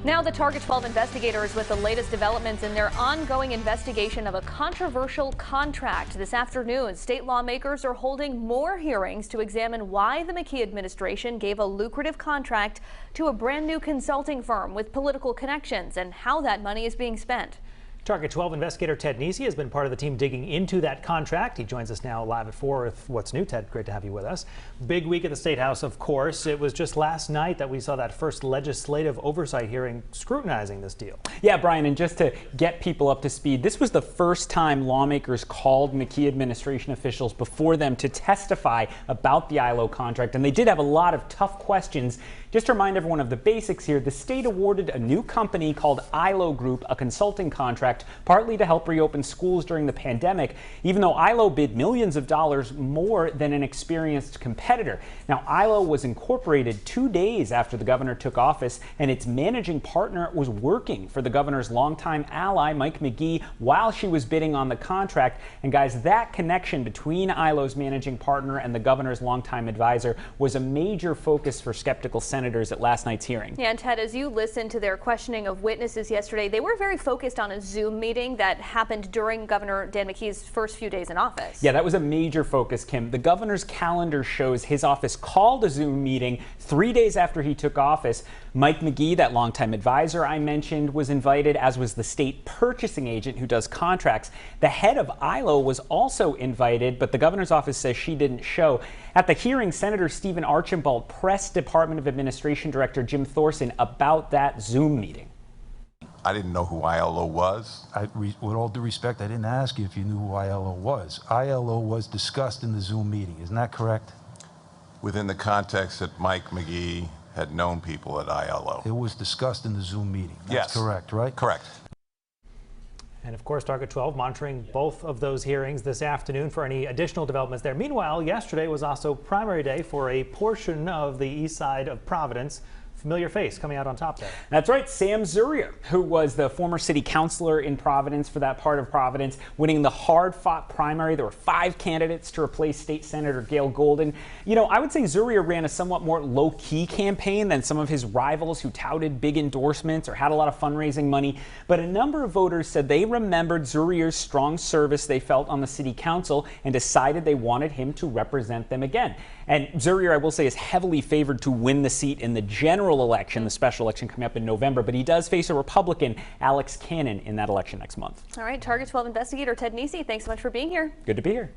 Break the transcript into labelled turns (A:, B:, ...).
A: Now the Target 12 investigators with the latest developments in their ongoing investigation of a controversial contract. This afternoon, state lawmakers are holding more hearings to examine why the McKee administration gave a lucrative contract to a brand new consulting firm with political connections and how that money is being spent.
B: Target 12 investigator Ted Nesi has been part of the team digging into that contract. He joins us now live at 4 with What's New. Ted, great to have you with us. Big week at the State House, of course. It was just last night that we saw that first legislative oversight hearing scrutinizing this deal.
C: Yeah, Brian, and just to get people up to speed, this was the first time lawmakers called McKee administration officials before them to testify about the ILO contract, and they did have a lot of tough questions. Just to remind everyone of the basics here, the state awarded a new company called ILO Group a consulting contract, partly to help reopen schools during the pandemic, even though ILO bid millions of dollars more than an experienced competitor. Now, ILO was incorporated 2 days after the governor took office, and its managing partner was working for the governor's longtime ally, Mike McGee, while she was bidding on the contract. And guys, that connection between ILO's managing partner and the governor's longtime advisor was a major focus for skeptical senators at last night's hearing.
A: Yeah, and Ted, as you listened to their questioning of witnesses yesterday, they were very focused on a Zoom meeting that happened during Governor Dan McKee's first few days in office.
C: Yeah, that was a major focus, Kim. The governor's calendar shows his office called a Zoom meeting 3 days after he took office. Mike McGee, that longtime advisor I mentioned, was invited, as was the state purchasing agent who does contracts. The head of ILO was also invited, but the governor's office says she didn't show. At the hearing, Senator Stephen Archambault pressed Department of Administration Director Jim Thorson about that Zoom meeting.
D: I didn't know who ILO was.
E: With all due respect, I didn't ask you if you knew who ILO was. ILO was discussed in the Zoom meeting. Isn't that correct?
D: Within the context that Mike McGee had known people at ILO.
E: It was discussed in the Zoom meeting. That's
D: yes.
E: Correct, right?
D: Correct.
B: And of course, Target 12 monitoring both of those hearings this afternoon for any additional developments there. Meanwhile, yesterday was also primary day for a portion of the east side of Providence. Familiar face coming out on top there.
C: That's right, Sam Zurier, who was the former city councilor in Providence for that part of Providence, winning the hard-fought primary. There were 5 candidates to replace State Senator Gail Golden. You know, I would say Zurier ran a somewhat more low-key campaign than some of his rivals who touted big endorsements or had a lot of fundraising money. But a number of voters said they remembered Zurier's strong service they felt on the city council and decided they wanted him to represent them again. And Zurier, I will say, is heavily favored to win the seat in the general election, the special election coming up in November, but he does face a Republican, Alex Cannon, in that election next month.
A: All right, Target 12 investigator Ted Nesi, thanks so much for being here.
C: Good to be here.